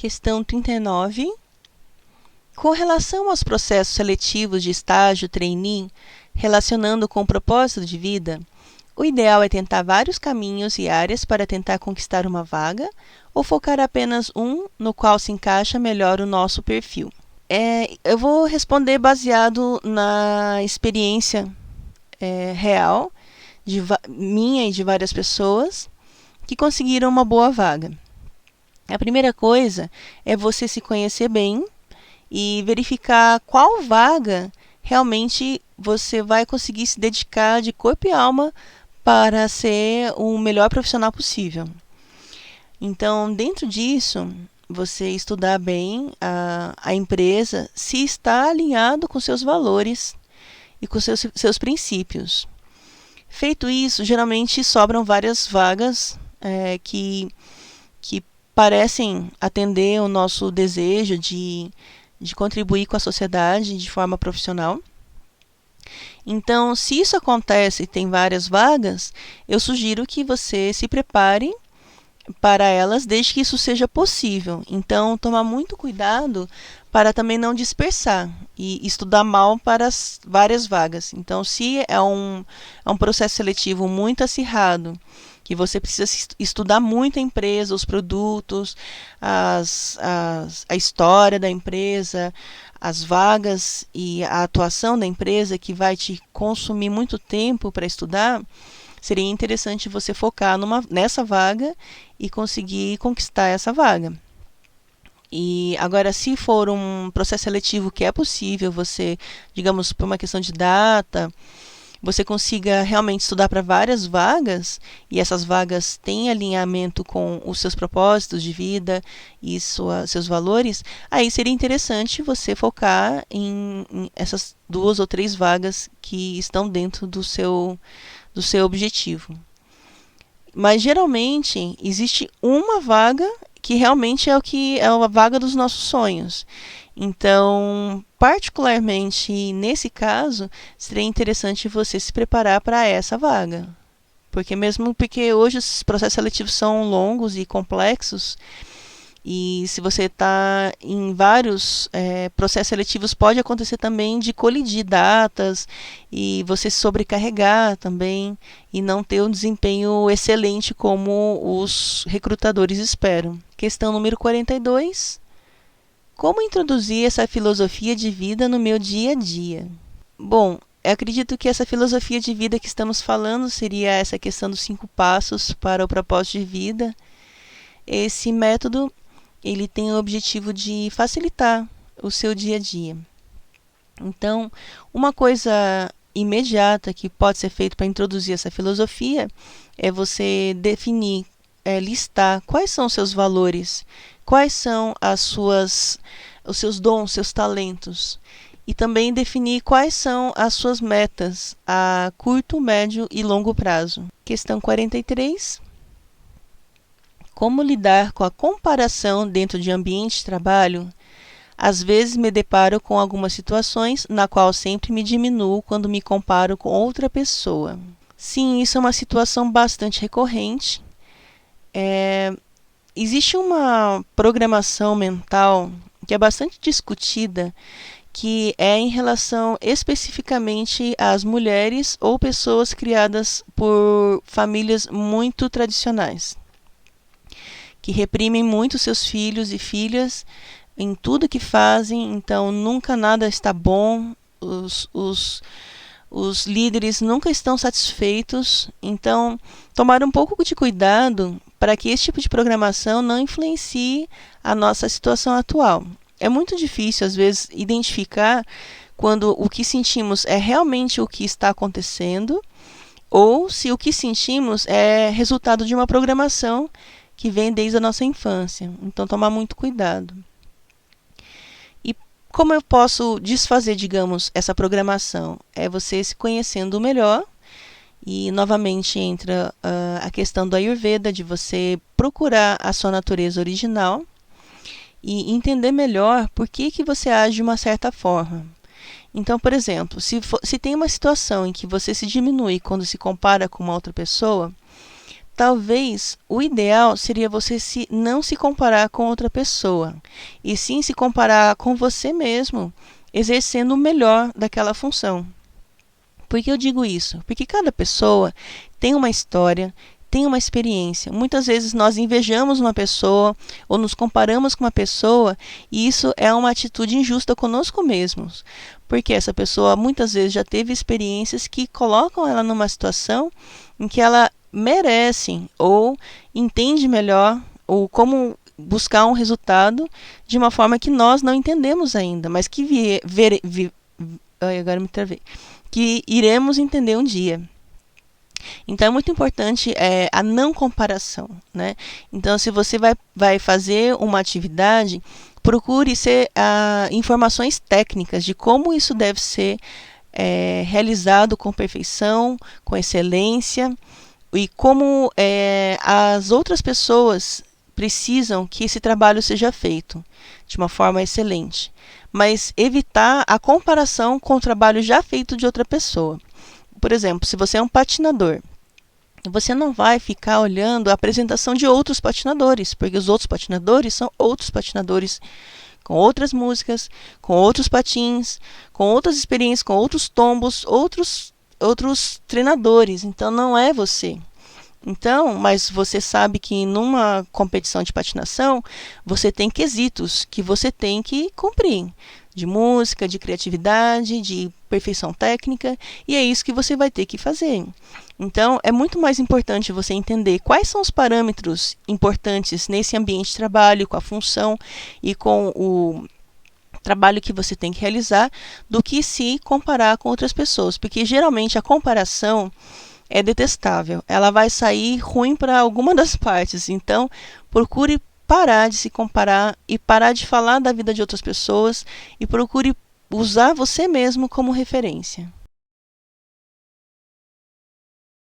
Questão 39. Com relação aos processos seletivos de estágio, trainee, relacionando com o propósito de vida, o ideal é tentar vários caminhos e áreas para tentar conquistar uma vaga ou focar apenas um no qual se encaixa melhor o nosso perfil? Eu vou responder baseado na experiência real minha e de várias pessoas que conseguiram uma boa vaga. A primeira coisa é você se conhecer bem e verificar qual vaga realmente você vai conseguir se dedicar de corpo e alma para ser o melhor profissional possível. Então, dentro disso, você estudar bem a empresa, se está alinhado com seus valores e com seus princípios. Feito isso, geralmente sobram várias vagas que parecem atender o nosso desejo de contribuir com a sociedade de forma profissional. Então, se isso acontece e tem várias vagas, eu sugiro que você se prepare para elas desde que isso seja possível. Então, tomar muito cuidado para também não dispersar e estudar mal para as várias vagas. Então, se é um processo seletivo muito acirrado, que você precisa estudar muito a empresa, os produtos, a história da empresa, as vagas e a atuação da empresa, que vai te consumir muito tempo para estudar, seria interessante você focar nessa vaga e conseguir conquistar essa vaga. E agora, se for um processo seletivo que é possível você, digamos, por uma questão de data, você consiga realmente estudar para várias vagas, e essas vagas têm alinhamento com os seus propósitos de vida e seus valores, aí seria interessante você focar em essas 2 ou 3 vagas que estão dentro do seu objetivo. Mas geralmente existe uma vaga que realmente é a vaga dos nossos sonhos. Então, particularmente nesse caso, seria interessante você se preparar para essa vaga. Porque hoje os processos seletivos são longos e complexos, e se você está em vários processos seletivos, pode acontecer também de colidir datas e você se sobrecarregar também e não ter um desempenho excelente como os recrutadores esperam. Questão número 42. Como introduzir essa filosofia de vida no meu dia a dia? Bom, eu acredito que essa filosofia de vida que estamos falando seria essa questão dos 5 passos para o propósito de vida. Esse método ele tem o objetivo de facilitar o seu dia a dia. Então, uma coisa imediata que pode ser feita para introduzir essa filosofia é você definir, listar quais são os seus valores, quais são os seus dons, seus talentos, e também definir quais são as suas metas a curto, médio e longo prazo. Questão 43. Como lidar com a comparação dentro de ambiente de trabalho? Às vezes me deparo com algumas situações na qual sempre me diminuo quando me comparo com outra pessoa. Sim, isso é uma situação bastante recorrente. Existe uma programação mental que é bastante discutida, que é em relação especificamente às mulheres ou pessoas criadas por famílias muito tradicionais, que reprimem muito seus filhos e filhas em tudo que fazem. Então nunca nada está bom, os líderes nunca estão satisfeitos. Então tomar um pouco de cuidado para que esse tipo de programação não influencie a nossa situação atual. É muito difícil às vezes identificar quando o que sentimos é realmente o que está acontecendo, ou se o que sentimos é resultado de uma programação que vem desde a nossa infância. Então, tomar muito cuidado. E como eu posso desfazer, digamos, essa programação? É você se conhecendo melhor, e novamente entra a questão do Ayurveda, de você procurar a sua natureza original e entender melhor por que você age de uma certa forma. Então, por exemplo, se tem uma situação em que você se diminui quando se compara com uma outra pessoa, talvez o ideal seria você não se comparar com outra pessoa, e sim se comparar com você mesmo, exercendo o melhor daquela função. Por que eu digo isso? Porque cada pessoa tem uma história, tem uma experiência. Muitas vezes nós invejamos uma pessoa ou nos comparamos com uma pessoa, e isso é uma atitude injusta conosco mesmos, porque essa pessoa muitas vezes já teve experiências que colocam ela numa situação em que ela merece ou entende melhor ou como buscar um resultado de uma forma que nós não entendemos ainda, mas que agora me travei, que iremos entender um dia. Então é muito importante a não comparação, né? Então, se você vai fazer uma atividade, procure informações técnicas de como isso deve ser realizado com perfeição, com excelência, e como as outras pessoas precisam que esse trabalho seja feito de uma forma excelente, mas evitar a comparação com o trabalho já feito de outra pessoa. Por exemplo, se você é um patinador, você não vai ficar olhando a apresentação de outros patinadores, porque os outros patinadores são outros patinadores com outras músicas, com outros patins, com outras experiências, com outros tombos, outros treinadores. Então não é você. Então, mas você sabe que numa competição de patinação, você tem quesitos que você tem que cumprir, de música, de criatividade, de perfeição técnica, e é isso que você vai ter que fazer. Então, é muito mais importante você entender quais são os parâmetros importantes nesse ambiente de trabalho, com a função e com o trabalho que você tem que realizar, do que se comparar com outras pessoas, porque geralmente a comparação é detestável, ela vai sair ruim para alguma das partes. Então, procure parar de se comparar e parar de falar da vida de outras pessoas, e procure usar você mesmo como referência.